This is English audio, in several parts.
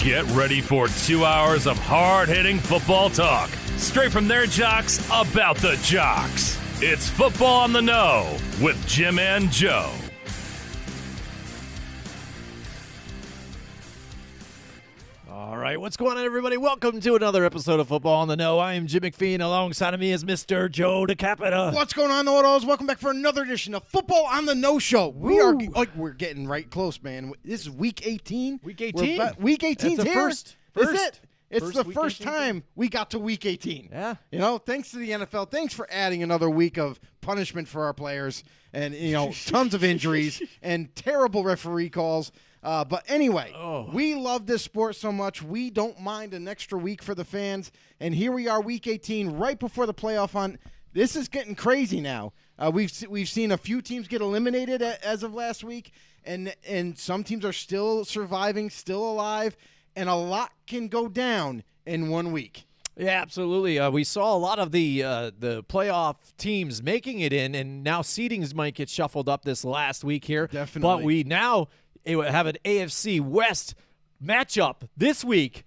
Get ready for 2 hours of hard-hitting football talk, straight from their jocks about the jocks. It's Football on the Know with Jim and Joe. All right, what's going on, everybody? Welcome to another episode of Football on the Know. I am Jim McPhee, and alongside of me is Mr. Joe DeCapita. What's going on, know-it-alls? Welcome back for another edition of Football on the Know Show. We're getting right close, man. This is week 18. Week 18? Week 18 That's the here. first. Is it? It's First the week first 18. time we got to week 18. Yeah. You know, thanks to the NFL. Thanks for adding another week of punishment for our players and, tons of injuries and terrible referee calls. But anyway, we love this sport so much. We don't mind an extra week for the fans. And here we are, week 18, right before the playoff hunt. This is getting crazy now. We've seen a few teams get eliminated as of last week, and some teams are still surviving, still alive, and a lot can go down in 1 week. Yeah, absolutely. We saw a lot of the playoff teams making it in, and now seedings might get shuffled up this last week here. Definitely. But we now have an AFC West matchup this week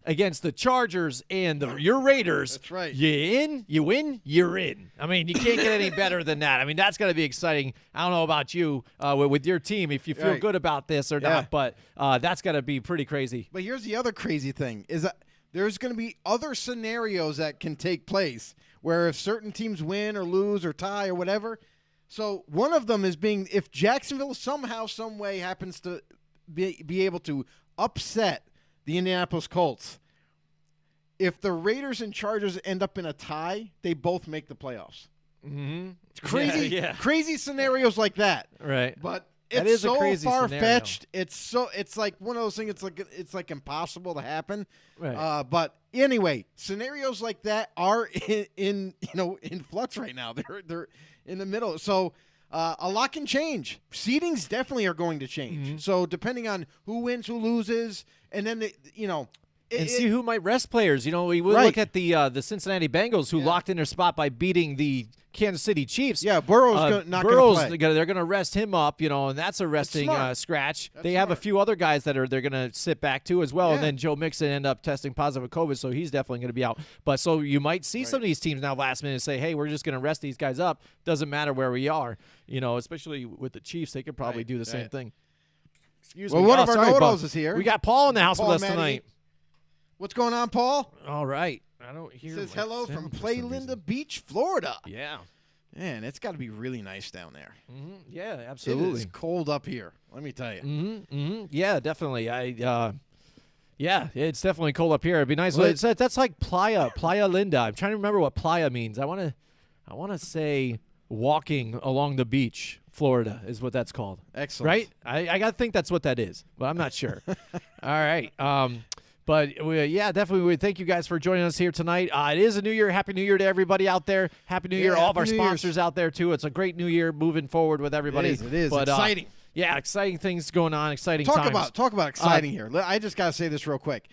against the Chargers and your Raiders. That's right. You in, you win, you're in. I mean, you can't get any better than that. I mean, that's going to be exciting. I don't know about you with your team, if you feel good about this or not, but that's going to be pretty crazy. But here's the other crazy thing, is that there's going to be other scenarios that can take place where if certain teams win or lose or tie or whatever. So one of them is if Jacksonville somehow, some way happens to be able to upset the Indianapolis Colts, if the Raiders and Chargers end up in a tie, they both make the playoffs. Mm-hmm. It's crazy, crazy scenarios like that. Right. But That it's is a so crazy far-fetched. It's like one of those things. It's like impossible to happen. Right. But anyway, scenarios like that are in flux right now. They're in the middle. So a lot can change. Seedings definitely are going to change. Mm-hmm. So depending on who wins, who loses, and then see who might rest players. We will look at the Cincinnati Bengals, who locked in their spot by beating the Kansas City Chiefs. Yeah, Burrow's not going to play. They're going to rest him up, and that's a resting scratch. That's they have smart. a few other guys that they're going to sit back to as well, and Yeah. then Joe Mixon ended up testing positive with COVID, so he's definitely going to be out. But so you might see some of these teams now last minute say, hey, we're just going to rest these guys up. Doesn't matter where we are. Especially with the Chiefs, they could probably do the same thing. Excuse me. One of our sorry, know-it-alls Bob. is here. We got Paul in the house Paul with us Matty. tonight. What's going on, Paul? All right. I don't hear. Says my hello sim from for some Play Linda reason. Beach, Florida. Yeah. Man, it's got to be really nice down there. Mm-hmm. Yeah, It absolutely. is cold up here. Let me tell you. Mm-hmm. Mm-hmm. Yeah, definitely. It's definitely cold up here. It'd be nice. Well, That's like Playa Linda. I'm trying to remember what playa means. I want to say walking along the beach, Florida is what that's called. Excellent. Right? I got to think that's what that is, but I'm not sure. All right. But definitely. We thank you guys for joining us here tonight. It is a new year. Happy New Year to everybody out there. Happy New Year, all of our Happy New sponsors Year's. out there too. It's a great new year moving forward with everybody. It is. But, Exciting. Exciting things going on. Exciting times. Talk about exciting here. I just got to say this real quick.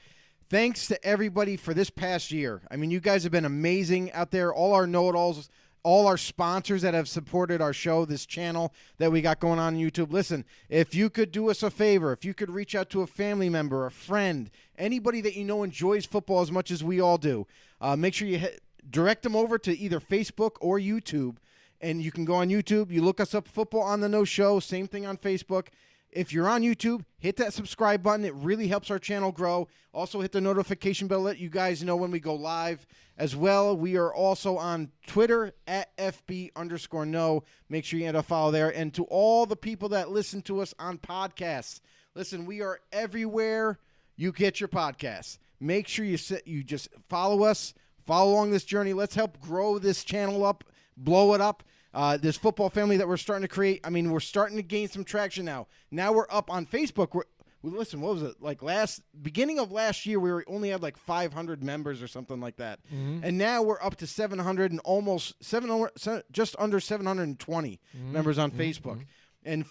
Thanks to everybody for this past year. I mean, you guys have been amazing out there. All our know-it-alls, all our sponsors that have supported our show, this channel that we got going on YouTube. Listen, if you could do us a favor, if you could reach out to a family member, a friend, anybody that you know enjoys football as much as we all do, make sure you direct them over to either Facebook or YouTube. And you can go on YouTube. You look us up, Football on the Know Show. Same thing on Facebook. If you're on YouTube, hit that subscribe button. It really helps our channel grow. Also, hit the notification bell. Let you guys know when we go live as well. We are also on Twitter at FB_know. Make sure you hit a follow there. And to all the people that listen to us on podcasts, listen, we are everywhere you get your podcasts. Make sure you just follow us, follow along this journey. Let's help grow this channel up, blow it up. This football family that we're starting to create. I mean, we're starting to gain some traction now. Now we're up on Facebook. Listen, what was it? Like beginning of last year, we only had like 500 members or something like that. Mm-hmm. And now we're up to 700 and almost 700, just under 720 members on Facebook. And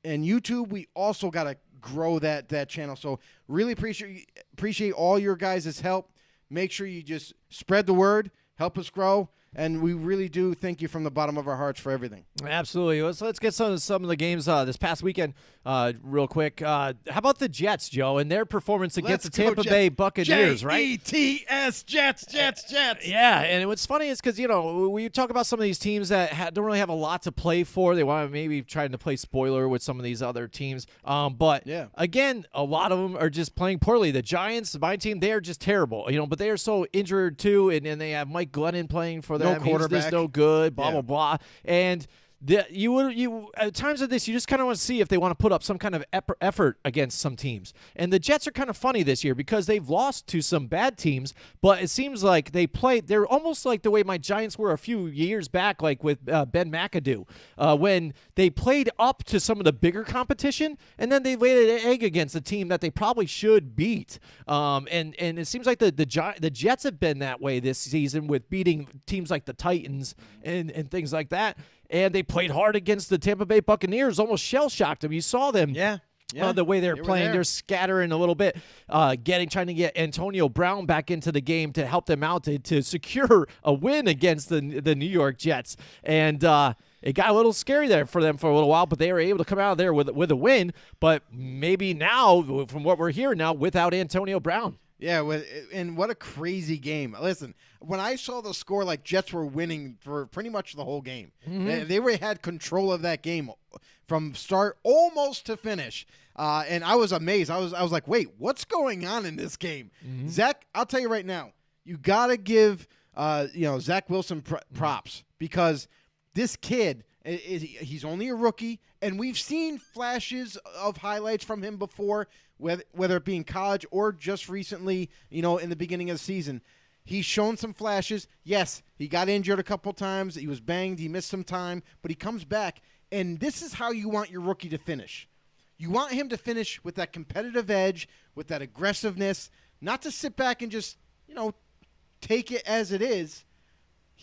YouTube, we also got to grow that channel. So really appreciate all your guys' help. Make sure you just spread the word, help us grow. and we really do thank you from the bottom of our hearts for everything. Absolutely. Let's get some of the games this past weekend real quick. How about the Jets, Joe, and their performance against the Tampa Bay Buccaneers, right? Jets, Jets. Yeah, and what's funny is because, we talk about some of these teams that don't really have a lot to play for. They want to maybe trying to play spoiler with some of these other teams. But, again, a lot of them are just playing poorly. The Giants, my team, they are just terrible, but they are so injured too, and they have Mike Glennon playing for them. No quarterback. He's just no good, blah, blah. And you at times of this, you just kind of want to see if they want to put up some kind of effort against some teams. And the Jets are kind of funny this year because they've lost to some bad teams, but it seems like they're almost like the way my Giants were a few years back, like with Ben McAdoo, when they played up to some of the bigger competition, and then they laid an egg against a team that they probably should beat. And it seems like the Jets have been that way this season with beating teams like the Titans and things like that. And they played hard against the Tampa Bay Buccaneers, almost shell-shocked them. You saw them. Yeah. The way they're playing. They're scattering a little bit, trying to get Antonio Brown back into the game to help them out to secure a win against the New York Jets. And it got a little scary there for them for a little while, but they were able to come out of there with a win. But maybe now, from what we're hearing now, without Antonio Brown. Yeah, and what a crazy game. Listen, when I saw the score, like Jets were winning for pretty much the whole game. Mm-hmm. They had control of that game from start almost to finish. And I was amazed. I was like, wait, what's going on in this game? Mm-hmm. Zach, I'll tell you right now, you got to give Zach Wilson props because this kid, he's only a rookie, and we've seen flashes of highlights from him before, whether it be in college or just recently, in the beginning of the season. He's shown some flashes. Yes, he got injured a couple times. He was banged. He missed some time, but he comes back, and this is how you want your rookie to finish. You want him to finish with that competitive edge, with that aggressiveness, not to sit back and just, take it as it is.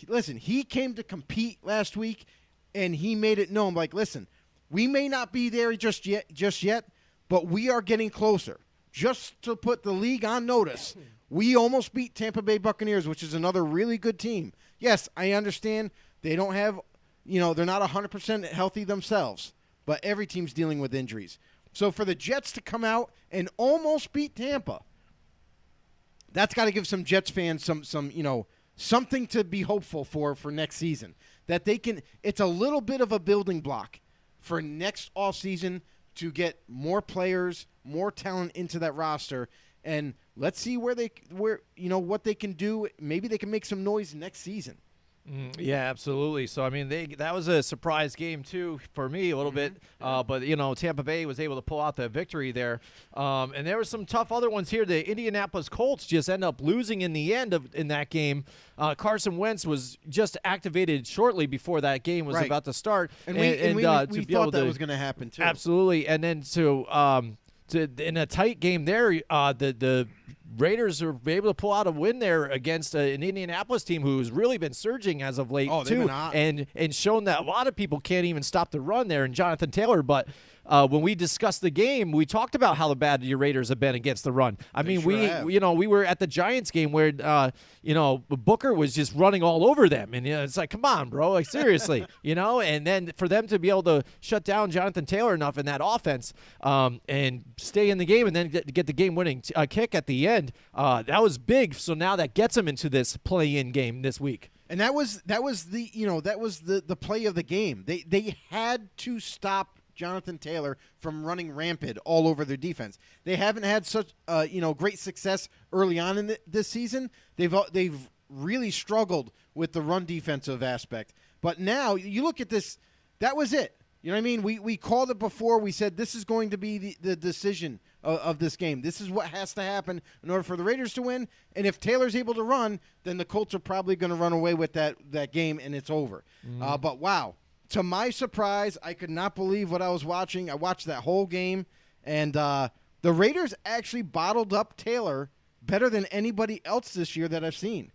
Listen, he came to compete last week, and he made it known, like, listen, we may not be there just yet, but we are getting closer. Just to put the league on notice, we almost beat Tampa Bay Buccaneers, which is another really good team. Yes, I understand they don't have, they're not 100% healthy themselves, but every team's dealing with injuries. So for the Jets to come out and almost beat Tampa, that's got to give some Jets fans some something to be hopeful for next season. That they can, it's a little bit of a building block for next offseason to get more players, more talent into that roster, and let's see what they can do. Maybe they can make some noise next season. Yeah, absolutely. So, I mean, that was a surprise game, too, for me a little bit. But, Tampa Bay was able to pull out the victory there. And there were some tough other ones here. The Indianapolis Colts just end up losing in the end in that game. Carson Wentz was just activated shortly before that game was about to start. And we thought that was going to happen, too. Absolutely. And then in a tight game there, the Raiders were able to pull out a win there against an Indianapolis team who's really been surging as of late, too, and shown that a lot of people can't even stop the run there, and Jonathan Taylor. But when we discussed the game, we talked about how bad your Raiders have been against the run. I mean, we were at the Giants game where Booker was just running all over them, and it's like, come on, bro, like seriously, And then for them to be able to shut down Jonathan Taylor enough in that offense and stay in the game, and then get the game-winning kick at the end, that was big. So now that gets them into this play-in game this week. And that was the play of the game. They had to stop Jonathan Taylor from running rampant all over their defense. They haven't had such great success early on in this season. They've really struggled with the run defensive aspect. But now you look at this, that was it. You know what I mean? We called it before. We said this is going to be the decision of this game. This is what has to happen in order for the Raiders to win. And if Taylor's able to run, then the Colts are probably going to run away with that game, and it's over. But wow. To my surprise, I could not believe what I was watching. I watched that whole game, and the Raiders actually bottled up Taylor better than anybody else this year that I've seen.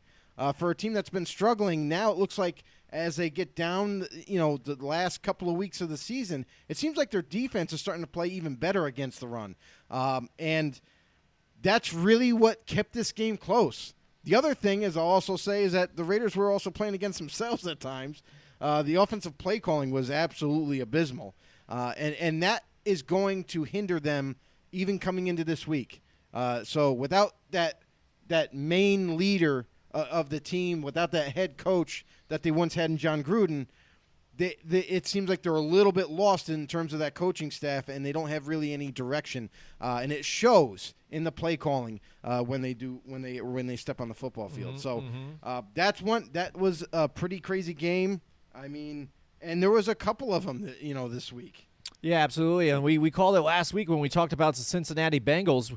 For a team that's been struggling, now it looks like as they get down, the last couple of weeks of the season, it seems like their defense is starting to play even better against the run. And that's really what kept this game close. The other thing is I'll also say is that the Raiders were also playing against themselves at times. The offensive play calling was absolutely abysmal, and that is going to hinder them even coming into this week. So without that main leader of the team, without that head coach that they once had in John Gruden, it seems like they're a little bit lost in terms of that coaching staff, and they don't have really any direction, and it shows in the play calling when they step on the football field. So that was a pretty crazy game. I mean, and there was a couple of them, this week. Yeah, absolutely. And we called it last week when we talked about the Cincinnati Bengals.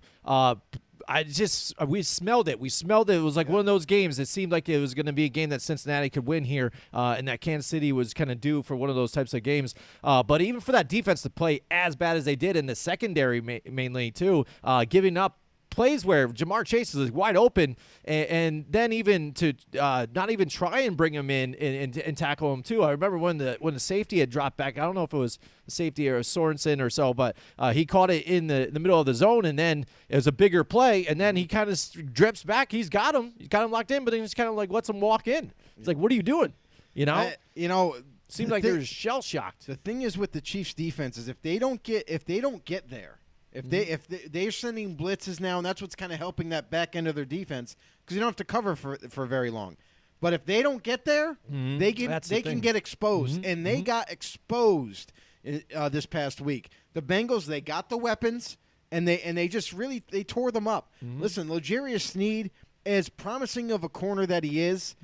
We smelled it. We smelled it. It was like one of those games. It seemed like it was going to be a game that Cincinnati could win here, and that Kansas City was kind of due for one of those types of games. But even for that defense to play as bad as they did in the secondary mainly too, giving up plays where Jamar Chase is wide open, and then even to not even try and bring him in and tackle him too. I remember when the safety had dropped back. I don't know if it was the safety or Sorensen or so, but he caught it in the middle of the zone, and then it was a bigger play, and then he kind of drips back. He's got him locked in, but then he just kind of like lets him walk in. It's like, what are you doing? Seems like they're shell shocked. The thing is with the Chiefs defense is if they don't get there. If they're sending blitzes now, and that's what's kind of helping that back end of their defense, because you don't have to cover for very long. But if they don't get there, they can get exposed, and they got exposed this past week. The Bengals, they got the weapons, and they just really tore them up. Listen, L'Jarius Sneed, as promising of a corner that he is,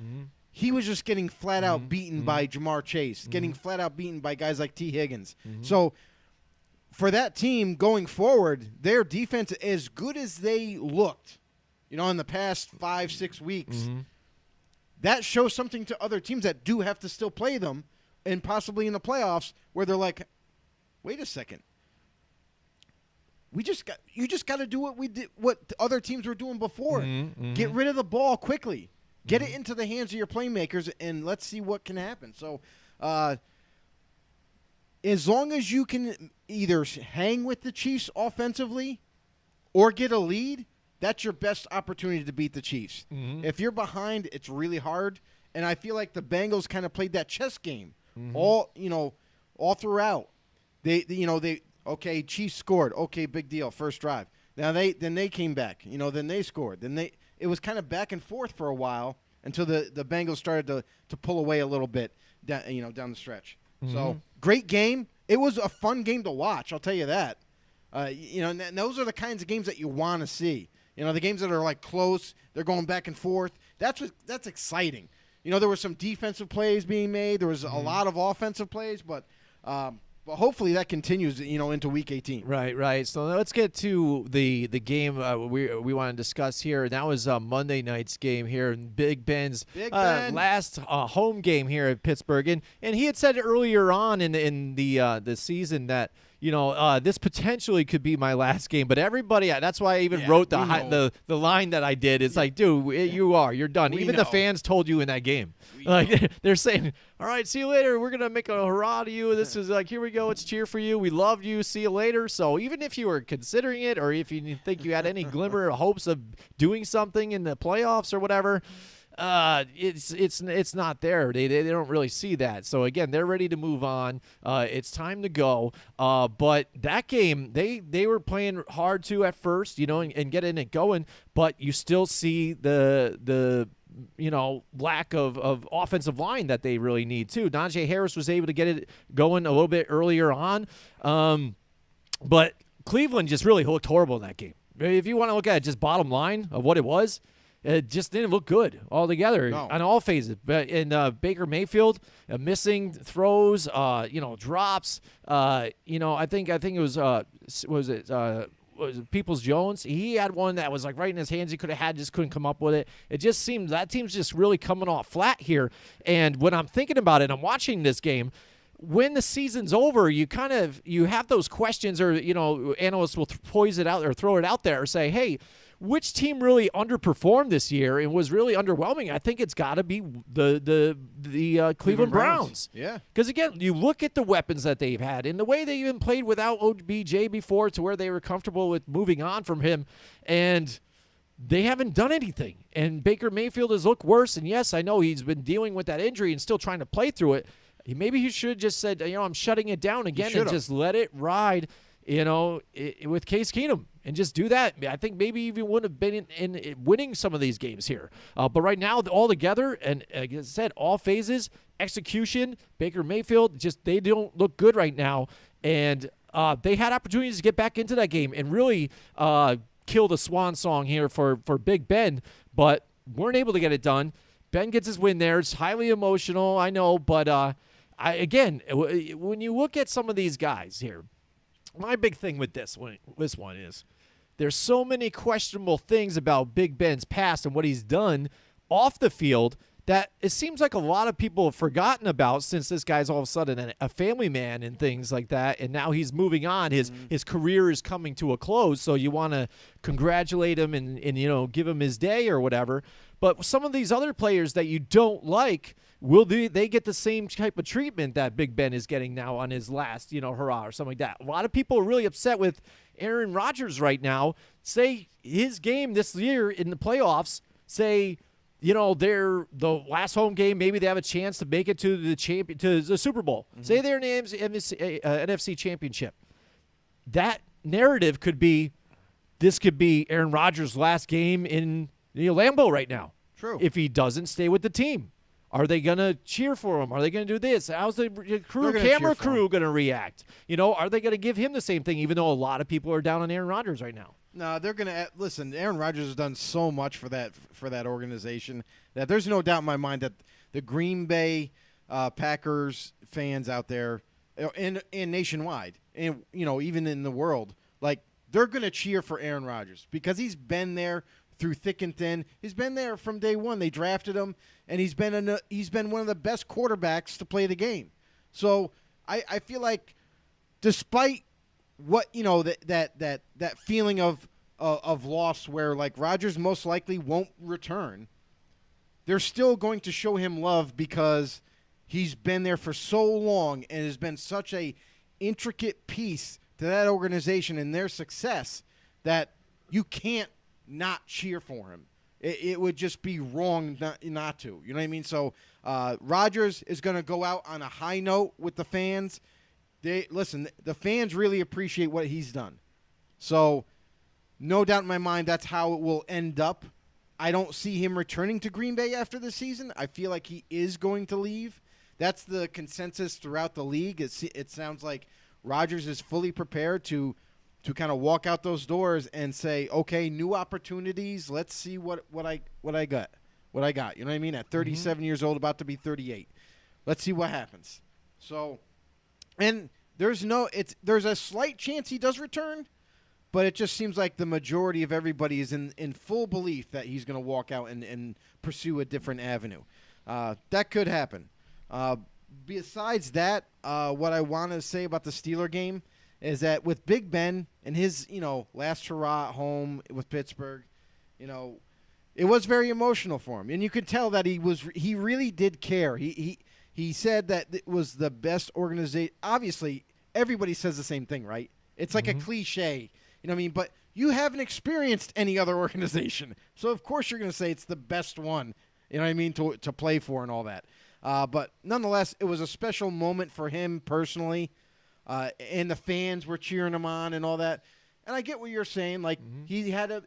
he was just getting flat out beaten by Jamar Chase, getting flat out beaten by guys like T. Higgins. So for that team going forward, their defense, as good as they looked, in the past 5-6 weeks, that shows something to other teams that do have to still play them, and possibly in the playoffs, where they're like, wait a second, you just got to do what other teams were doing before. Get rid of the ball quickly, get it into the hands of your playmakers, and let's see what can happen. So, as long as you can either hang with the Chiefs offensively or get a lead, that's your best opportunity to beat the Chiefs. If you're behind, it's really hard. And I feel like the Bengals kind of played that chess game all throughout. Chiefs scored. Okay, big deal. First drive. Now they came back. Then they scored. It was kind of back and forth for a while until the Bengals started to pull away a little bit down the stretch. So great game. It was a fun game to watch. I'll tell you that. And those are the kinds of games that you want to see. The games that are like close, they're going back and forth. That's exciting. There were some defensive plays being made. There was a lot of offensive plays, but hopefully that continues, into Week 18. Right. So let's get to the game we want to discuss here. That was Monday night's game here in Big Ben's last home game here at Pittsburgh, and he had said earlier on in the season that this potentially could be my last game, but everybody, that's why I even wrote the line that I did. It's like, dude, you're done. Even the fans told you in that game. They're saying, all right, see you later. We're going to make a hurrah to you. This is like, here we go. Let's cheer for you. We love you. See you later. So even if you were considering it, or if you think you had any glimmer of hopes of doing something in the playoffs or whatever, it's not there. They don't really see that. So again, they're ready to move on. It's time to go. But that game, they were playing hard too at first, and getting it going. But you still see the lack of offensive line that they really need too. Najee Harris was able to get it going a little bit earlier on, but Cleveland just really looked horrible in that game. If you want to look at it, just bottom line of what it was. It just didn't look good altogether on all phases. But in Baker Mayfield, missing throws, drops. I think it was Peoples-Jones. He had one that was like right in his hands. He could have had, just couldn't come up with it. It just seemed that team's just really coming off flat here. And when I'm thinking about it, I'm watching this game. When the season's over, you have those questions, or analysts will poise it out or throw it out there or say, hey, which team really underperformed this year and was really underwhelming? I think it's got to be the Cleveland Browns. Yeah. Because, again, you look at the weapons that they've had and the way they even played without OBJ before, to where they were comfortable with moving on from him. And they haven't done anything. And Baker Mayfield has looked worse. And, yes, I know he's been dealing with that injury and still trying to play through it. Maybe he should have just said, I'm shutting it down again and just let it ride, with Case Keenum and just do that. I think maybe even would have been in winning some of these games here. But right now, all together, and like I said, all phases, execution, Baker Mayfield, they don't look good right now. And they had opportunities to get back into that game and really kill the swan song here for Big Ben, but weren't able to get it done. Ben gets his win there. It's highly emotional, I know, but when you look at some of these guys here, my big thing with this one is there's so many questionable things about Big Ben's past and what he's done off the field that it seems like a lot of people have forgotten about since this guy's all of a sudden a family man and things like that, and now he's moving on. His career is coming to a close, so you want to congratulate him and give him his day or whatever. But some of these other players that you don't like, they get the same type of treatment that Big Ben is getting now on his last, hurrah or something like that? A lot of people are really upset with Aaron Rodgers right now. Say his game this year in the playoffs, say – they're the last home game. Maybe they have a chance to make it to the Super Bowl. Mm-hmm. Say they're in the NFC Championship. That narrative could be Aaron Rodgers' last game in Lambeau right now. True. If he doesn't stay with the team, are they gonna cheer for him? Are they gonna do this? How's the camera crew gonna react? Are they gonna give him the same thing? Even though a lot of people are down on Aaron Rodgers right now. No, they're going to listen. Aaron Rodgers has done so much for that organization that there's no doubt in my mind that the Green Bay Packers fans out there, and nationwide, and even in the world, like they're going to cheer for Aaron Rodgers because he's been there through thick and thin. He's been there from day one. They drafted him, and he's been one of the best quarterbacks to play the game. So I feel like, despite what that feeling of loss where like Rodgers most likely won't return, they're still going to show him love because he's been there for so long and has been such a intricate piece to that organization and their success that you can't not cheer for him. It would just be wrong not to. You know what I mean? So Rodgers is going to go out on a high note with the fans. The fans really appreciate what he's done. So, no doubt in my mind, that's how it will end up. I don't see him returning to Green Bay after the season. I feel like he is going to leave. That's the consensus throughout the league. It sounds like Rodgers is fully prepared to kind of walk out those doors and say, okay, new opportunities. Let's see what I got. What I got. You know what I mean? At 37 years old, about to be 38. Let's see what happens. So. And there's a slight chance he does return, but it just seems like the majority of everybody is in full belief that he's going to walk out and pursue a different avenue. That could happen. Besides that, what I want to say about the Steeler game is that with Big Ben and his last hurrah at home with Pittsburgh, it was very emotional for him, and you could tell that he really did care. He said that it was the best organization. Obviously, everybody says the same thing, right? It's like a cliche, you know what I mean? But you haven't experienced any other organization. So, of course, you're going to say it's the best one, you know what I mean, to play for and all that. But nonetheless, it was a special moment for him personally, and the fans were cheering him on and all that. And I get what you're saying. Like, he had a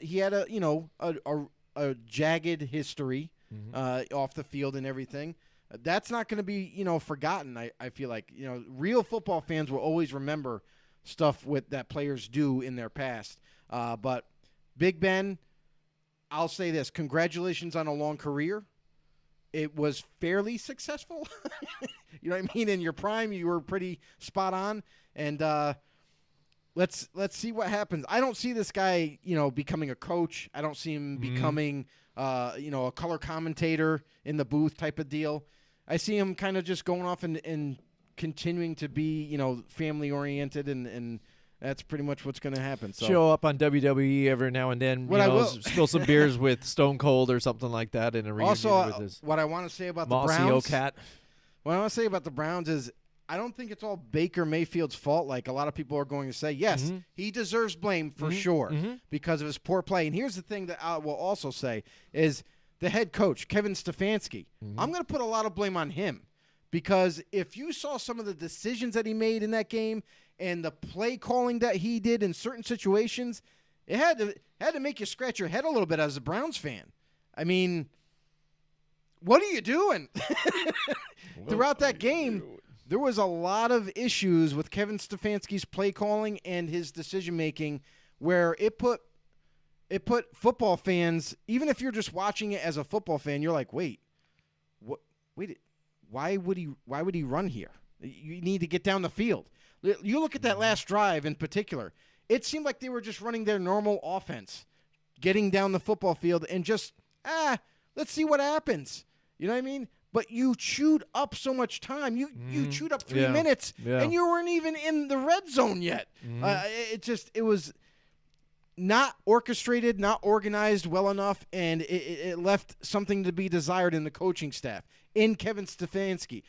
jagged history off the field and everything. That's not going to be, forgotten. I feel like, real football fans will always remember stuff that players do in their past. But Big Ben, I'll say this: congratulations on a long career. It was fairly successful. You know what I mean? In your prime, you were pretty spot on. And let's see what happens. I don't see this guy, becoming a coach. I don't see him becoming, a color commentator in the booth type of deal. I see him kind of just going off and continuing to be, family oriented, and that's pretty much what's going to happen. So show up on WWE every now and then. Spill some beers with Stone Cold or something like that in a reunion with his what I want to say about Mossy the Browns. Cat. What I want to say about the Browns is I don't think it's all Baker Mayfield's fault. Like a lot of people are going to say, yes, he deserves blame for sure because of his poor play. And here's the thing that I will also say is the head coach, Kevin Stefanski. I'm going to put a lot of blame on him because if you saw some of the decisions that he made in that game and the play calling that he did in certain situations, it had to make you scratch your head a little bit as a Browns fan. I mean, what are you doing? Throughout that game, there was a lot of issues with Kevin Stefanski's play calling and his decision-making where it put football fans, even if you're just watching it as a football fan, you're like, wait, why would he run here? You need to get down the field. You look at that last drive in particular. It seemed like they were just running their normal offense, getting down the football field and just, let's see what happens. You know what I mean? But you chewed up so much time. You chewed up 3 minutes, and you weren't even in the red zone yet. It was not orchestrated, not organized well enough, and it left something to be desired in the coaching staff, in Kevin Stefanski.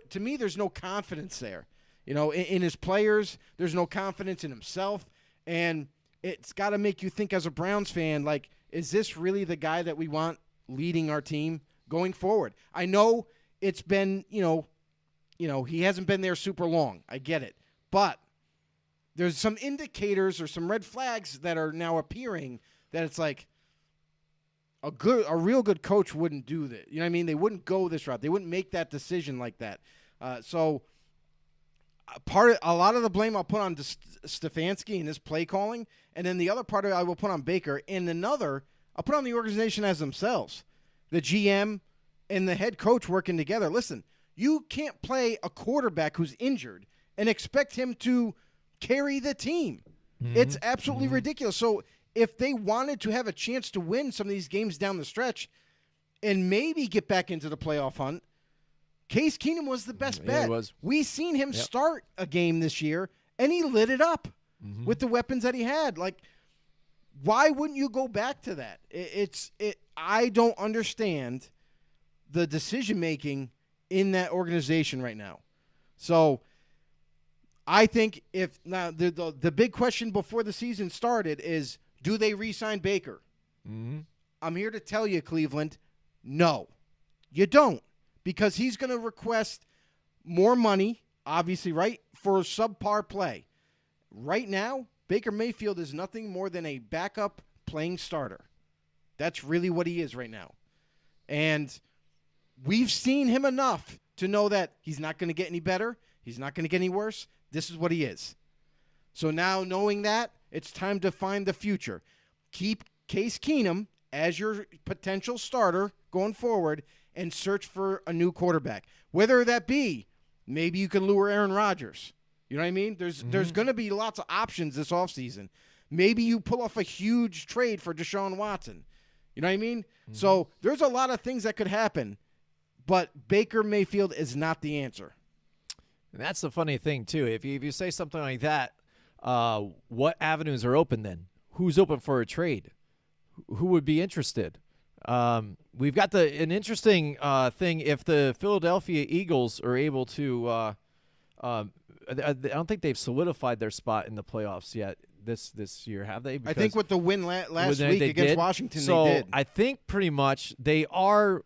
To me, there's no confidence there. You know, in his players, there's no confidence in himself, and it's got to make you think as a Browns fan, like, is this really the guy that we want leading our team going forward? I know it's been, you know, he hasn't been there super long. I get it. But there's some indicators or some red flags that are now appearing that it's like a real good coach wouldn't do that. You know what I mean? They wouldn't go this route. They wouldn't make that decision like that. So a lot of the blame I'll put on Stefanski and his play calling, and then the other part of it I will put on Baker, and another I'll put on the organization as themselves. The GM and the head coach working together. Listen, you can't play a quarterback who's injured and expect him to carry the team. It's absolutely ridiculous. So if they wanted to have a chance to win some of these games down the stretch and maybe get back into the playoff hunt, Case Keenum was the best bet. It was. We seen him start a game this year, and he lit it up with the weapons that he had. Like, why wouldn't you go back to that? I don't understand the decision-making in that organization right now. So I think the big question before the season started is, do they re-sign Baker? I'm here to tell you, Cleveland, no, you don't, because he's going to request more money, obviously, right, for subpar play. Right now, Baker Mayfield is nothing more than a backup playing starter. That's really what he is right now. And we've seen him enough to know that he's not going to get any better. He's not going to get any worse. This is what he is. So now, knowing that, it's time to find the future. Keep Case Keenum as your potential starter going forward and search for a new quarterback. Whether that be, maybe you can lure Aaron Rodgers. You know what I mean? There's going to be lots of options this offseason. Maybe you pull off a huge trade for Deshaun Watson. You know what I mean? So there's a lot of things that could happen, but Baker Mayfield is not the answer. And that's the funny thing, too. If you say something like that, what avenues are open then? Who's open for a trade? Who would be interested? We've got an interesting thing. If the Philadelphia Eagles are able to I don't think they've solidified their spot in the playoffs yet this year, have they? I think with the win last week against Washington, they did. I think pretty much they are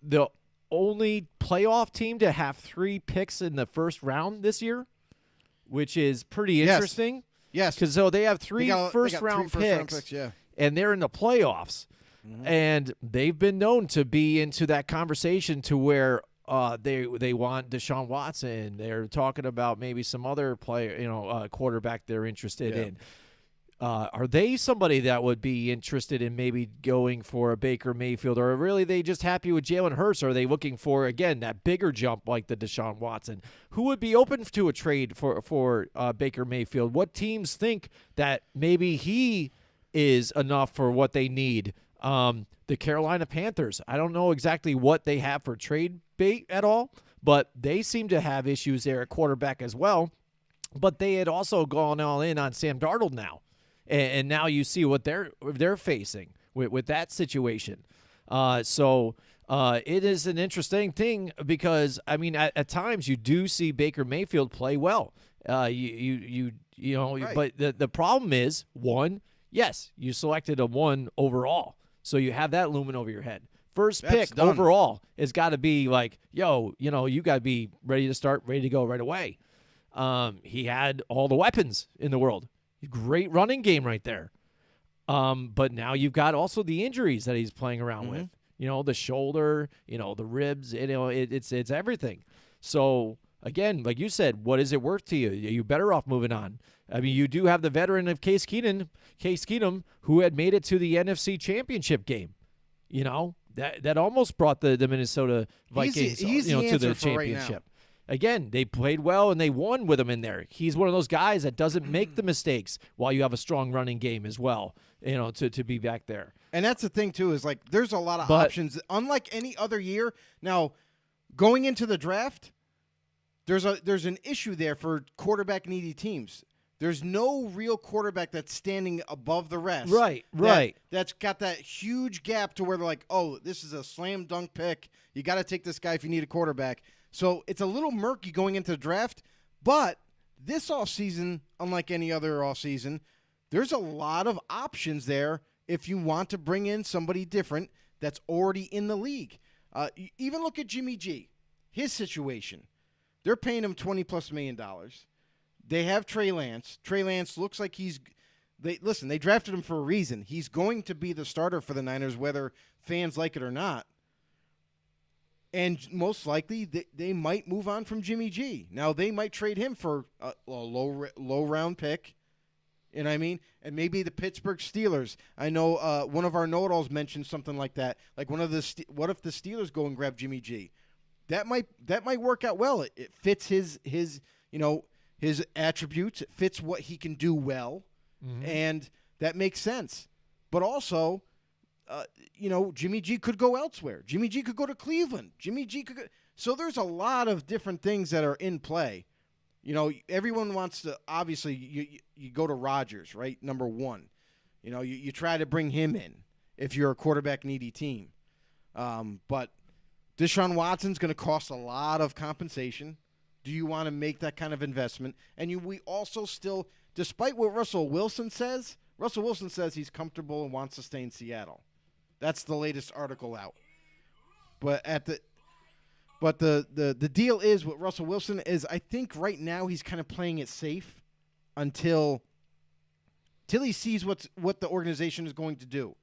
the only playoff team to have 3 picks in the first round this year, which is pretty interesting. Yes. Because they have 3 first-round picks, and they're in the playoffs. And they've been known to be into that conversation to where they want Deshaun Watson. They're talking about maybe some other player, quarterback they're interested in. Are they somebody that would be interested in maybe going for a Baker Mayfield, or really they just happy with Jalen Hurts? Or are they looking for, again, that bigger jump like the Deshaun Watson? Who would be open to a trade for Baker Mayfield? What teams think that maybe he is enough for what they need? The Carolina Panthers, I don't know exactly what they have for trade bait at all, but they seem to have issues there at quarterback as well. But they had also gone all in on Sam Darnold now. And now you see what they're facing with that situation. So It is an interesting thing because, I mean, at times you do see Baker Mayfield play well. You know, Right. but the problem is, one, yes, you selected a 1 overall, so you have that looming over your head. First That's pick done. overall has got to be like, yo, you know, you got to be ready to start, ready to go right away. He had all the weapons in the world. Great running game right there. But now you've got also the injuries that he's playing around with. You know, the shoulder, you know, the ribs, you know, it's everything. So, again, like you said, what is it worth to you? You're better off moving on. I mean, you do have the veteran of Case Keenum, who had made it to the NFC Championship game. You know, that almost brought the Minnesota Vikings he's to the answer for right now. championship. Again, they played well and they won with him in there. He's one of those guys that doesn't make the mistakes while you have a strong running game as well, you know, to be back there. And that's the thing, too, is like there's a lot of options. Unlike any other year, now going into the draft, there's an issue there for quarterback-needy teams. There's no real quarterback that's standing above the rest. Right. That's got that huge gap to where they're like, oh, this is a slam dunk pick. You got to take this guy if you need a quarterback. So it's a little murky going into the draft. But this offseason, unlike any other offseason, there's a lot of options there if you want to bring in somebody different that's already in the league. Even look at Jimmy G, his situation. They're paying him $20+ million. They have Trey Lance. Trey Lance looks like they drafted him for a reason. He's going to be the starter for the Niners, whether fans like it or not. And most likely, they might move on from Jimmy G. Now, they might trade him for a low round pick. You know what I mean? And maybe the Pittsburgh Steelers. I know one of our know-it-alls mentioned something like that. Like what if the Steelers go and grab Jimmy G? That might work out well. It fits his attributes. It fits what he can do well, and that makes sense. But also, Jimmy G could go elsewhere. Jimmy G could go to Cleveland. Jimmy G could go. So there's a lot of different things that are in play. You know, everyone wants to, obviously, you go to Rodgers, right? Number one. You know, you try to bring him in if you're a quarterback-needy team. But Deshaun Watson's going to cost a lot of compensation. Do you want to make that kind of investment? And we also still, despite what Russell Wilson says he's comfortable and wants to stay in Seattle. That's the latest article out. But the deal is with Russell Wilson is I think right now he's kind of playing it safe until he sees what the organization is going to do.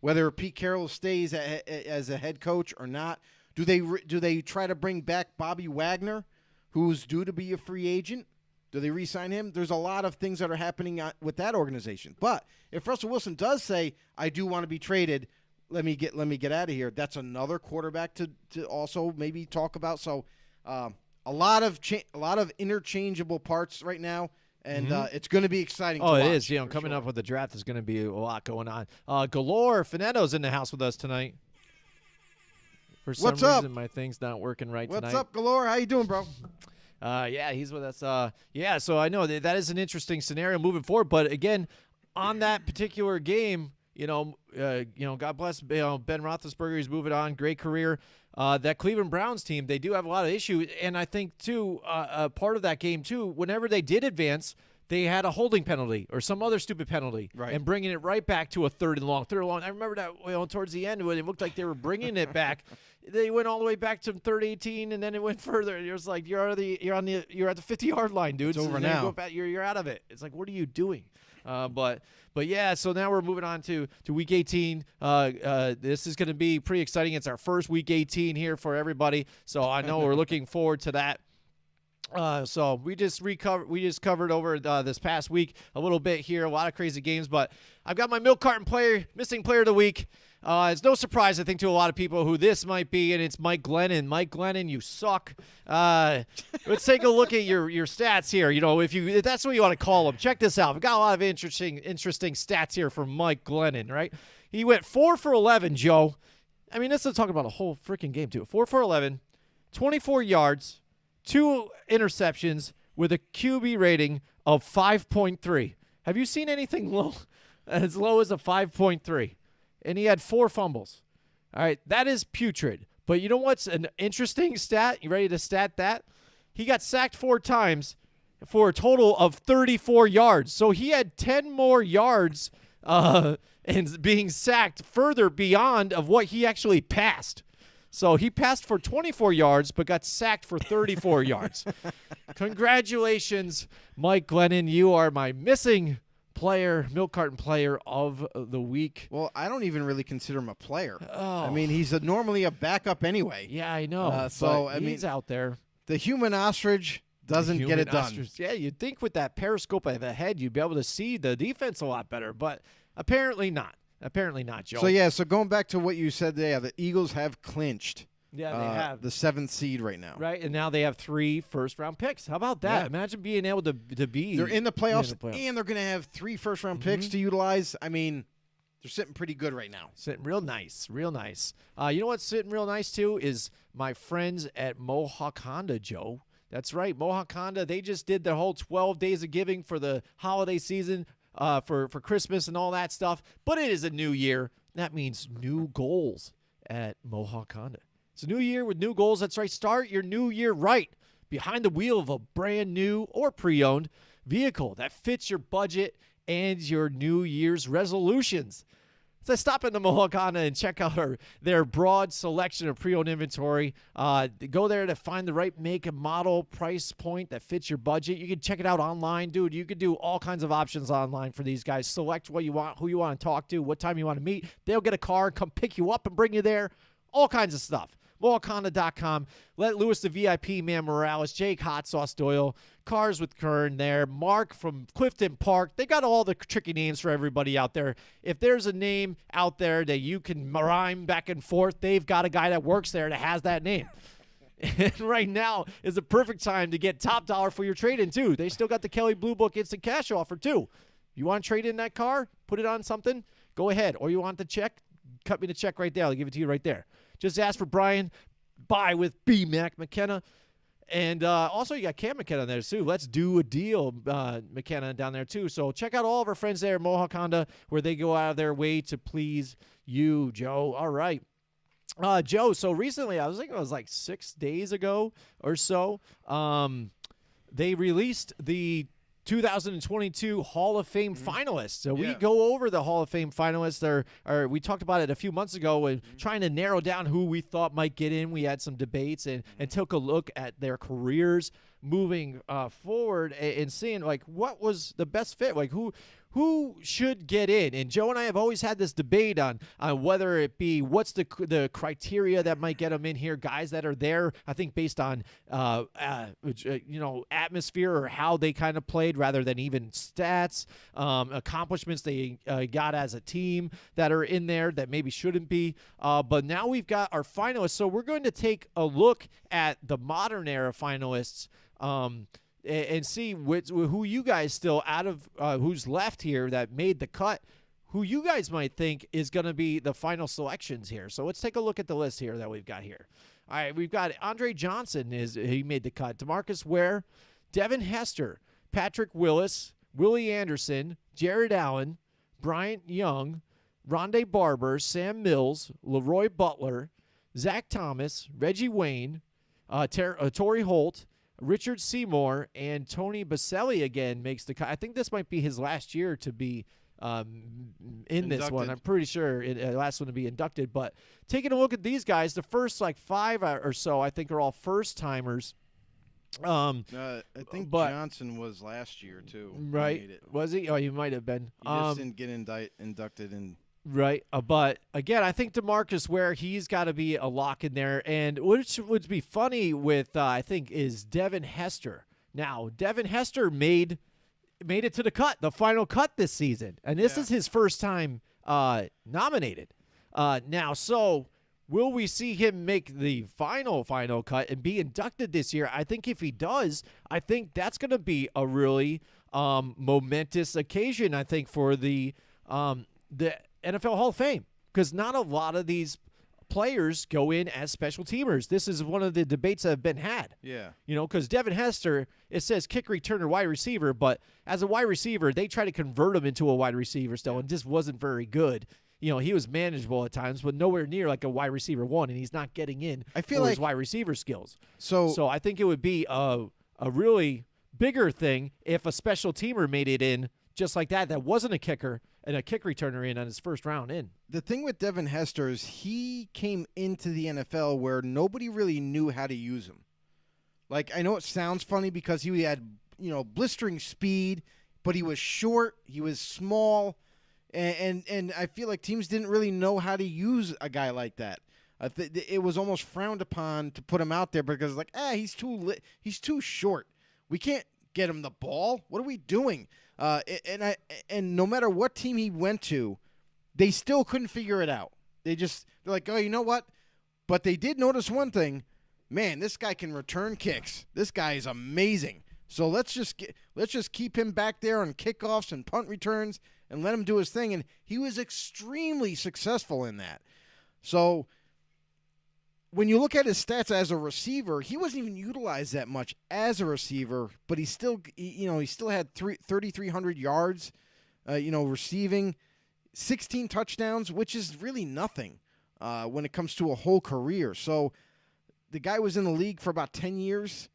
Whether Pete Carroll stays as a head coach or not. Do they try to bring back Bobby Wagner, who's due to be a free agent? Do they re-sign him? There's a lot of things that are happening with that organization. But if Russell Wilson does say, I do want to be traded, let me get out of here, that's another quarterback to also maybe talk about. So a lot of interchangeable parts right now, and it's going to be exciting to watch. It is. You know, coming up with the draft is going to be a lot going on. Galore Finetto's in the house with us tonight. For some reason, my thing's not working right tonight. What's up, Galore? How you doing, bro? Yeah, he's with us. So I know that is an interesting scenario moving forward. But again, on that particular game, God bless Ben Roethlisberger. He's moving on. Great career. That Cleveland Browns team, they do have a lot of issues, and I think too, part of that game too. Whenever they did advance, they had a holding penalty or some other stupid penalty, right, and bringing it right back to a third and long. I remember that towards the end when it looked like they were bringing it back. They went all the way back to third 18, and then it went further. It was like you're at the 50-yard line, dude. It's over now. You're out of it. It's like, what are you doing? But yeah, so now we're moving on to Week 18. This is going to be pretty exciting. It's our first Week 18 here for everybody, so I know we're looking forward to that. So we just covered over this past week a little bit here, a lot of crazy games, but I've got my Milk Carton Player, Missing Player of the Week. It's no surprise, I think, to a lot of people who this might be, and it's Mike Glennon. Mike Glennon, you suck. Let's take a look at your stats here. You know, if that's what you want to call him, check this out. We've got a lot of interesting stats here from Mike Glennon, right? He went 4 for 11, Joe. I mean, this is talking about a whole freaking game, too. 4 for 11, 24 yards, 2 interceptions with a QB rating of 5.3. Have you seen anything as low as a 5.3? And he had 4 fumbles. All right, that is putrid. But you know what's an interesting stat? You ready to stat that? He got sacked 4 times for a total of 34 yards. So he had 10 more yards and being sacked further beyond of what he actually passed. So he passed for 24 yards but got sacked for 34 yards. Congratulations, Mike Glennon. You are my missing milk carton player of the week. Well, I don't even really consider him a player. Oh. I mean, he's normally a backup anyway. Yeah, I know. So, I mean, he's out there. The human ostrich doesn't get it done. Ostrich. Yeah, you'd think with that periscope of the head, you'd be able to see the defense a lot better, but apparently not. Apparently not, Joe. So going back to what you said there, the Eagles have clinched. Yeah, they have the 7th seed right now. Right, and now they have 3 first-round picks. How about that? Yeah. Imagine being able to be. They're in the playoffs, and they're going to have 3 first-round picks to utilize. I mean, they're sitting pretty good right now. Sitting real nice, real nice. You know what's sitting real nice, too, is my friends at Mohawk Honda, Joe. That's right, Mohawk Honda. They just did their whole 12 days of giving for the holiday season, for Christmas and all that stuff. But it is a new year. That means new goals at Mohawk Honda. It's a new year with new goals. That's right. Start your new year right behind the wheel of a brand new or pre-owned vehicle that fits your budget and your New Year's resolutions. So stop in the Mohawk Honda and check out their broad selection of pre-owned inventory. Go there to find the right make and model price point that fits your budget. You can check it out online, dude. You can do all kinds of options online for these guys. Select what you want, who you want to talk to, what time you want to meet. They'll get a car, come pick you up and bring you there. All kinds of stuff. MohawkHonda.com. Let Lewis the VIP, Man Morales, Jake Hot Sauce Doyle, Cars with Kern there, Mark from Clifton Park. They got all the tricky names for everybody out there. If there's a name out there that you can rhyme back and forth, they've got a guy that works there that has that name. And right now is the perfect time to get top dollar for your trade-in, too. They still got the Kelly Blue Book Instant Cash offer, too. You want to trade in that car? Put it on something? Go ahead. Or you want the check? Cut me the check right there. I'll give it to you right there. Just ask for Brian. Buy with B. Mac McKenna. And also, you got Cam McKenna there, too. Let's do a deal, McKenna, down there, too. So check out all of our friends there at Mohawk Honda, where they go out of their way to please you, Joe. All right. Joe, so recently, I was thinking it was like 6 days ago or so, they released the 2022 Hall of Fame finalists. So we go over the Hall of Fame finalists. We talked about it a few months ago and trying to narrow down who we thought might get in. We had some debates and took a look at their careers moving forward and seeing like what was the best fit, like who should get in. And Joe and I have always had this debate on whether it be what's the criteria that might get them in here, guys that are there, I think based on atmosphere or how they kind of played rather than even stats, accomplishments they got as a team that are in there that maybe shouldn't be. But now we've got our finalists. So we're going to take a look at the modern era finalists and see who you guys still out of who's left here that made the cut, who you guys might think is going to be the final selections here. So let's take a look at the list here that we've got here. All right, we've got Andre Johnson, he made the cut. DeMarcus Ware, Devin Hester, Patrick Willis, Willie Anderson, Jared Allen, Bryant Young, Rondé Barber, Sam Mills, Leroy Butler, Zach Thomas, Reggie Wayne, Torrey Holt, Richard Seymour, and Tony Baselli again makes the cut. I think this might be his last year to be in this one. I'm pretty sure last one to be inducted. But taking a look at these guys, the first like 5 or so I think are all first-timers. I think Johnson was last year, too. Right. Was he? Oh, he might have been. He just didn't get inducted in. Right, but again, I think DeMarcus Ware, he's got to be a lock in there, and which would be funny with I think is Devin Hester. Now, Devin Hester made it to the cut, the final cut this season, and this is his first time nominated. Now, so will we see him make the final cut and be inducted this year? I think if he does, I think that's going to be a really momentous occasion. I think for the NFL Hall of Fame, because not a lot of these players go in as special teamers. This is one of the debates that have been had. Yeah. Because Devin Hester, it says kick returner, wide receiver, but as a wide receiver, they try to convert him into a wide receiver still and just wasn't very good. he was manageable at times, but nowhere near like a wide receiver 1, and he's not getting in I feel for like his wide receiver skills. so I think it would be a really bigger thing if a special teamer made it in just like that wasn't a kicker and a kick returner in on his first round in. the thing with Devin Hester is he came into the NFL where nobody really knew how to use him. Like, I know it sounds funny because he had, blistering speed, but he was short, he was small, and I feel like teams didn't really know how to use a guy like that. It was almost frowned upon to put him out there because like, he's too short. We can't get him the ball. What are we doing? And no matter what team he went to, they still couldn't figure it out. They're like, oh, you know what? But they did notice one thing. Man, this guy can return kicks. This guy is amazing. So let's just keep him back there on kickoffs and punt returns and let him do his thing. And he was extremely successful in that. So when you look at his stats as a receiver, he wasn't even utilized that much as a receiver, but he still had 3,300 yards, receiving, 16 touchdowns, which is really nothing when it comes to a whole career. So the guy was in the league for about 10 years,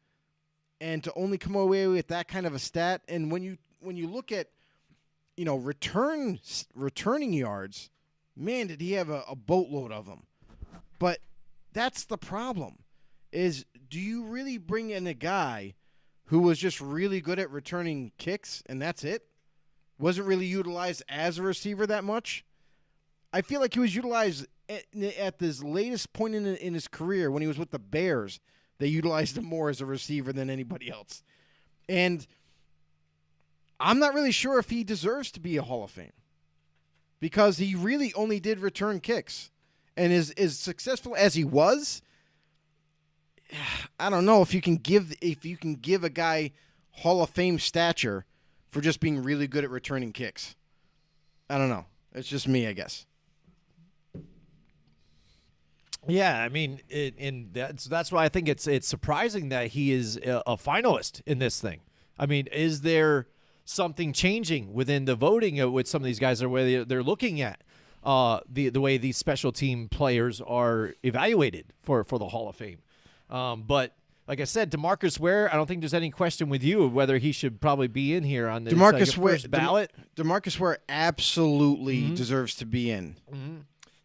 and to only come away with that kind of a stat, and when you look at returning yards, man, did he have a boatload of them. But that's the problem, is do you really bring in a guy who was just really good at returning kicks and that's it? Wasn't really utilized as a receiver that much? I feel like he was utilized at this latest point in his career when he was with the Bears. They utilized him more as a receiver than anybody else. And I'm not really sure if he deserves to be a Hall of Fame because he really only did return kicks. And as successful as he was, I don't know if you can give a guy Hall of Fame stature for just being really good at returning kicks. I don't know. It's just me, I guess. Yeah, I mean, that's why I think it's surprising that he is a finalist in this thing. I mean, is there something changing within the voting with some of these guys, or where they're looking at the way these special team players are evaluated for the Hall of Fame? But like I said, DeMarcus Ware, I don't think there's any question with you of whether he should probably be in here on the first ballot. DeMarcus Ware absolutely deserves to be in. Mm-hmm.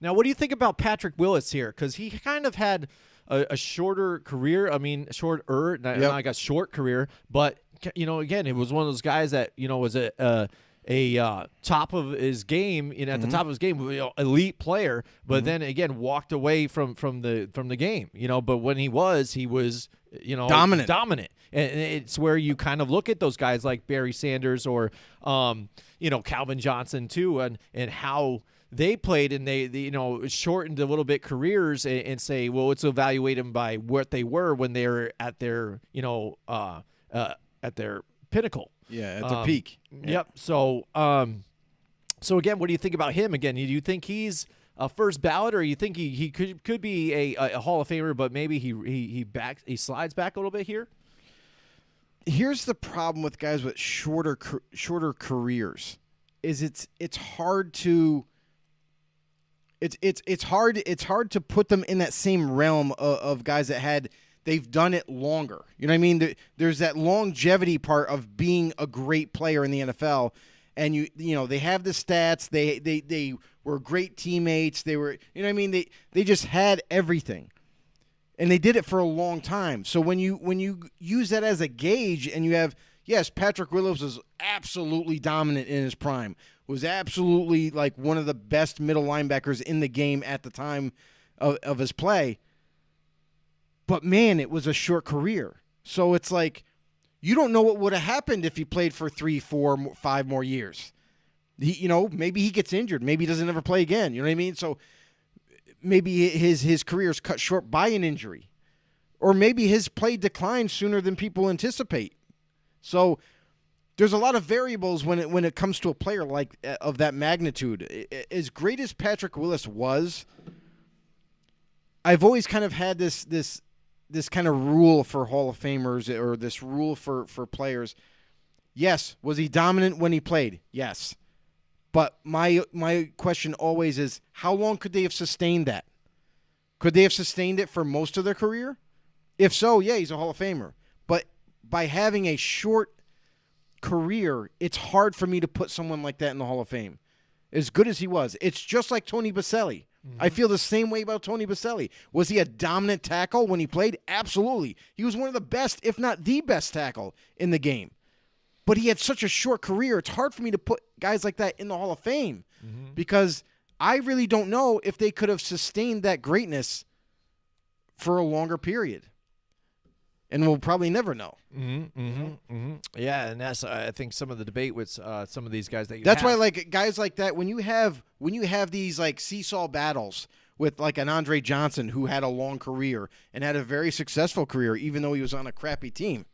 Now, what do you think about Patrick Willis here? Because he kind of had a shorter career. I mean, short career, but again, it was one of those guys that was a top of his game, at the top of his game, elite player, but then again walked away from the game, But when he was dominant, and it's where you kind of look at those guys like Barry Sanders or Calvin Johnson too, and how they played, and they shortened a little bit careers, and say, well, let's evaluate them by what they were when they were at their at their pinnacle. Yeah, at the peak. Yep. So again, what do you think about him? Again, do you think he's a first ballot, or you think he could be a Hall of Famer, but maybe he slides back a little bit here? Here's the problem with guys with shorter careers, is it's hard to it's hard to put them in that same realm of guys that they've done it longer. You know what I mean? There's that longevity part of being a great player in the NFL, and they have the stats. They were great teammates. They were, you know what I mean? They just had everything, and they did it for a long time. So when you use that as a gauge, and you have, yes, Patrick Willis was absolutely dominant in his prime, was absolutely like one of the best middle linebackers in the game at the time of his play. But, man, it was a short career. So it's like you don't know what would have happened if he played for 3, 4, 5 more years. Maybe he gets injured. Maybe he doesn't ever play again. You know what I mean? So maybe his career is cut short by an injury. Or maybe his play declines sooner than people anticipate. So there's a lot of variables when it comes to a player like of that magnitude. As great as Patrick Willis was, I've always kind of had this kind of rule for Hall of Famers, or this rule for players. Yes, was he dominant when he played? Yes. But my question always is, how long could they have sustained that? Could they have sustained it for most of their career? If so, yeah, he's a Hall of Famer. But by having a short career, it's hard for me to put someone like that in the Hall of Fame. As good as he was. It's just like Tony Baselli. I feel the same way about Tony Baselli. Was he a dominant tackle when he played? Absolutely. He was one of the best, if not the best tackle in the game. But he had such a short career. It's hard for me to put guys like that in the Hall of Fame because I really don't know if they could have sustained that greatness for a longer period. And we'll probably never know. Yeah, and that's I think some of the debate with some of these guys that you That's have. why, like, guys like that, when you have these like seesaw battles with like an Andre Johnson who had a long career and had a very successful career, even though he was on a crappy team.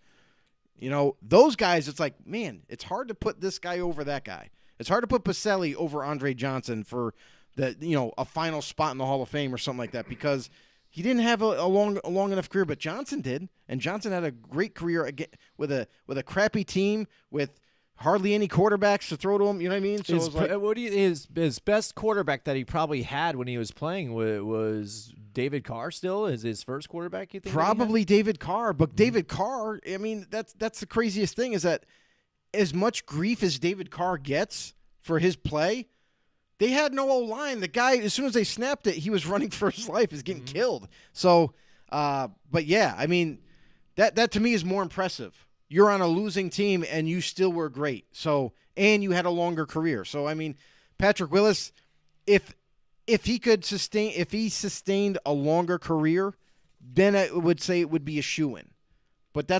You know, those guys, it's like, man, it's hard to put this guy over that guy. It's hard to put Baselli over Andre Johnson for a final spot in the Hall of Fame or something like that because he didn't have a long enough career, but Johnson did, and Johnson had a great career again with a crappy team with hardly any quarterbacks to throw to him. You know what I mean? So his best quarterback that he probably had when he was playing was David Carr. Still, is his first quarterback? You think probably David Carr, but David Carr. I mean, that's the craziest thing is that as much grief as David Carr gets for his play. They had no O-line. The guy, as soon as they snapped it, he was running for his life. He's getting killed. So, but yeah, I mean, that to me is more impressive. You're on a losing team, and you still were great. So, and you had a longer career. So, I mean, Patrick Willis, if he sustained a longer career, then I would say it would be a shoo-in.